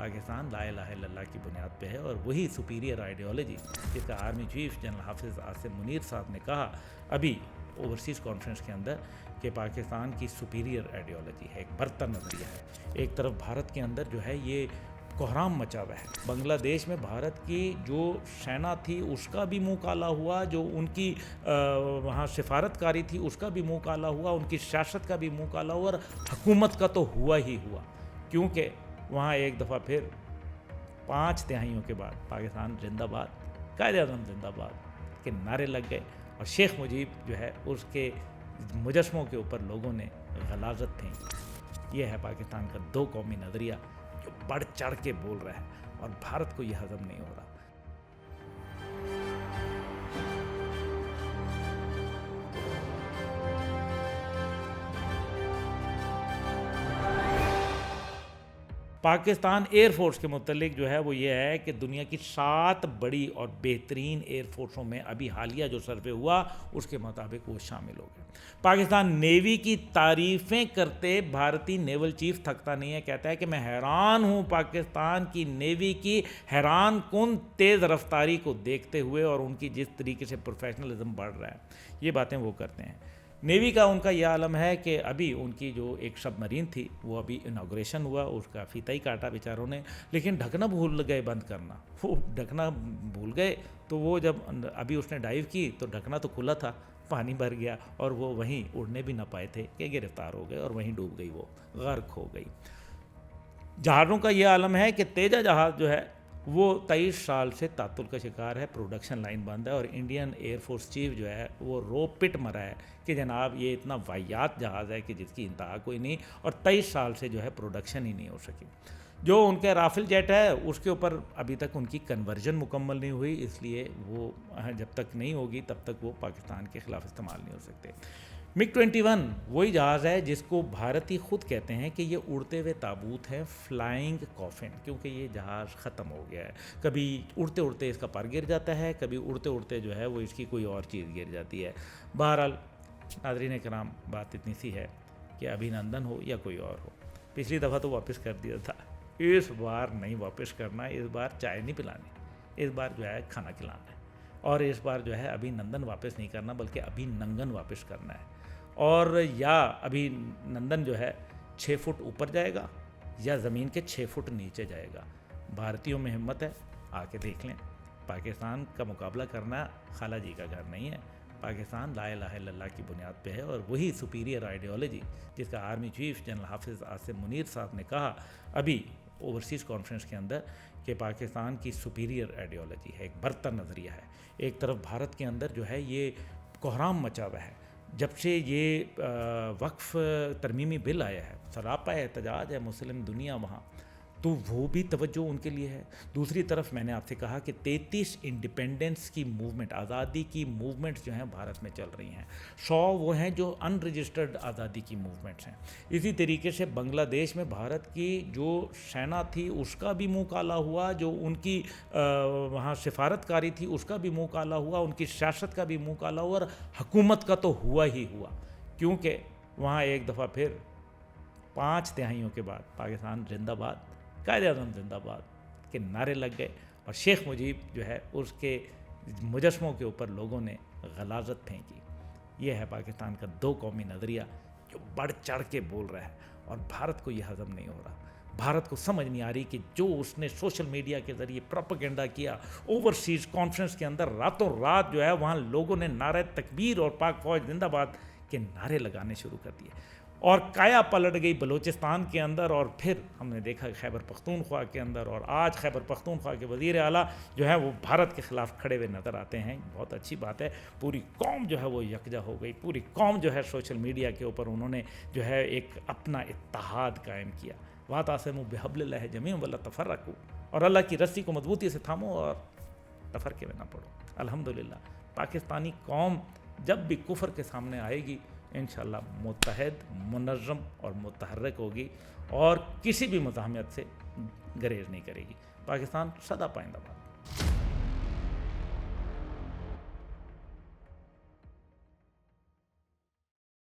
پاکستان لا الہ الا اللہ کی بنیاد پہ ہے، اور وہی سپیریئر آئیڈیالوجی جس کا آرمی چیف جنرل حافظ عاصم منیر صاحب نے کہا ابھی اوورسیز کانفرنس کے اندر کہ پاکستان کی سپیریئر آئیڈیالوجی ہے، ایک برتر نظریہ ہے۔ ایک طرف بھارت کے اندر جو ہے یہ کوہرام مچا ہوا ہے، بنگلہ دیش میں بھارت کی جو سینا تھی اس کا بھی منہ کالا ہوا، جو ان کی وہاں سفارت کاری تھی اس کا بھی منہ کالا ہوا، ان کی سیاست کا بھی منہ کالا ہوا، اور حکومت کا تو ہوا ہی ہوا، کیونکہ وہاں ایک دفعہ پھر 5 دہائیوں کے بعد پاکستان زندہ باد، قائد اعظم زندہ باد کے نعرے لگ گئے، اور شیخ مجیب جو ہے اس کے مجسموں کے اوپر لوگوں نے غلاظت پھینکی۔ یہ ہے پاکستان کا 2 قومی نظریہ جو بڑھ چڑھ کے بول رہا ہے، اور بھارت کو یہ ہضم نہیں ہو رہا۔ پاکستان ایئر فورس کے متعلق جو ہے وہ یہ ہے کہ دنیا کی 7 بڑی اور بہترین ایئر فورسوں میں ابھی حالیہ جو سروے ہوا اس کے مطابق وہ شامل ہو گئے۔ پاکستان نیوی کی تعریفیں کرتے بھارتی نیول چیف تھکتا نہیں ہے، کہتا ہے کہ میں حیران ہوں پاکستان کی نیوی کی حیران کن تیز رفتاری کو دیکھتے ہوئے، اور ان کی جس طریقے سے پروفیشنلزم بڑھ رہا ہے، یہ باتیں وہ کرتے ہیں۔ نیوی کا ان کا یہ عالم ہے کہ ابھی ان کی جو ایک سب مرین تھی وہ ابھی انوگریشن ہوا، اس کا فیتا ہی کاٹا بیچاروں نے، لیکن ڈھکنا بھول گئے بند کرنا، وہ ڈھکنا بھول گئے، تو وہ جب ابھی اس نے ڈائیو کی تو ڈھکنا تو کھلا تھا، پانی بھر گیا، اور وہ وہیں اڑنے بھی نہ پائے تھے کہ گرفتار ہو گئے، اور وہیں ڈوب گئی، وہ غرق ہو گئی۔ جہازوں کا یہ عالم ہے کہ تیجا جہاز جو ہے وہ 23 سال سے تعطل کا شکار ہے، پروڈکشن لائن بند ہے، اور انڈین ایئر فورس چیف جو ہے وہ رو پٹ مرا ہے کہ جناب یہ اتنا واہیات جہاز ہے کہ جس کی انتہا کوئی نہیں، اور 23 سال سے جو ہے پروڈکشن ہی نہیں ہو سکی۔ جو ان کے رافل جیٹ ہے اس کے اوپر ابھی تک ان کی کنورژن مکمل نہیں ہوئی، اس لیے وہ جب تک نہیں ہوگی تب تک وہ پاکستان کے خلاف استعمال نہیں ہو سکتے۔ مگ 21 وہی جہاز ہے جس کو بھارتی خود کہتے ہیں کہ یہ اڑتے ہوئے تابوت ہے، فلائنگ کافن، کیونکہ یہ جہاز ختم ہو گیا ہے، کبھی اڑتے اڑتے اس کا پر گر جاتا ہے، کبھی اڑتے اڑتے جو ہے وہ اس کی کوئی اور چیز گر جاتی ہے۔ بہرحال ناظرین کرام، بات اتنی سی ہے کہ ابھینندن ہو یا کوئی اور ہو، پچھلی دفعہ تو واپس کر دیا تھا، اس بار نہیں واپس کرنا، اس بار چائے نہیں پلانی، اس بار جو ہے کھانا کھلانا ہے، اور اس بار جو ہے ابھینندن واپس نہیں کرنا بلکہ ابھیننگن واپس کرنا ہے، اور یا ابھی نندن جو ہے 6 فٹ اوپر جائے گا یا زمین کے 6 فٹ نیچے جائے گا۔ بھارتیوں میں ہمت ہے، آ کے دیکھ لیں۔ پاکستان کا مقابلہ کرنا خالہ جی کا گھر نہیں ہے، پاکستان لا الہ الا اللہ کی بنیاد پہ ہے، اور وہی سپیریئر آئیڈیالوجی جس کا آرمی چیف جنرل حافظ عاصم منیر صاحب نے کہا ابھی اوورسیز کانفرنس کے اندر کہ پاکستان کی سپیریئر آئیڈیالوجی ہے، ایک برتر نظریہ ہے۔ ایک طرف بھارت کے اندر جو ہے یہ کوہرام مچا ہوا ہے، جب سے یہ وقف ترمیمی بل آیا ہے، سراپا احتجاج ہے مسلم دنیا وہاں، تو وہ بھی توجہ ان کے لیے ہے۔ دوسری طرف میں نے آپ سے کہا کہ 33 انڈیپینڈنس کی موومنٹ، آزادی کی موومنٹس جو ہیں بھارت میں چل رہی ہیں، 100 وہ ہیں جو ان رجسٹرڈ آزادی کی موومنٹس ہیں۔ اسی طریقے سے بنگلہ دیش میں بھارت کی جو سینا تھی اس کا بھی منہ کالا ہوا، جو ان کی وہاں سفارت کاری تھی اس کا بھی منہ کالا ہوا، ان کی سیاست کا بھی منہ کالا ہوا، اور حکومت کا تو ہوا ہی ہوا، کیونکہ وہاں ایک دفعہ پھر 5 دہائیوں کے بعد پاکستان زندہ باد، قائد اعظم زندہ باد کے نعرے لگ گئے، اور شیخ مجیب جو ہے اس کے مجسموں کے اوپر لوگوں نے غلاظت پھینکی۔ یہ ہے پاکستان کا 2 قومی نظریہ جو بڑھ چڑھ کے بول رہا ہے، اور بھارت کو یہ ہضم نہیں ہو رہا۔ بھارت کو سمجھ نہیں آ رہی کہ جو اس نے سوشل میڈیا کے ذریعے پروپیگنڈا کیا اوورسیز کانفرنس کے اندر، راتوں رات جو ہے وہاں لوگوں نے نعرہ تکبیر اور پاک فوج زندہ باد کے نعرے لگانے شروع کر دیے، اور کایا پلٹ گئی بلوچستان کے اندر، اور پھر ہم نے دیکھا خیبر پختونخوا کے اندر، اور آج خیبر پختونخوا کے وزیر اعلیٰ جو ہے وہ بھارت کے خلاف کھڑے ہوئے نظر آتے ہیں۔ بہت اچھی بات ہے، پوری قوم جو ہے وہ یکجا ہو گئی، پوری قوم جو ہے سوشل میڈیا کے اوپر انہوں نے جو ہے ایک اپنا اتحاد قائم کیا۔ واعتصموا بحبل اللہ جميعا ولا تفرقوا، اور اللہ کی رسی کو مضبوطی سے تھامو اور تفرقے میں نہ پڑو۔ الحمدللہ پاکستانی قوم جب بھی کفر کے سامنے آئے گی انشاءاللہ متحد، منظم اور متحرک ہوگی، اور کسی بھی مزاحمت سے گریز نہیں کرے گی۔ پاکستان سدا پائندہ باد۔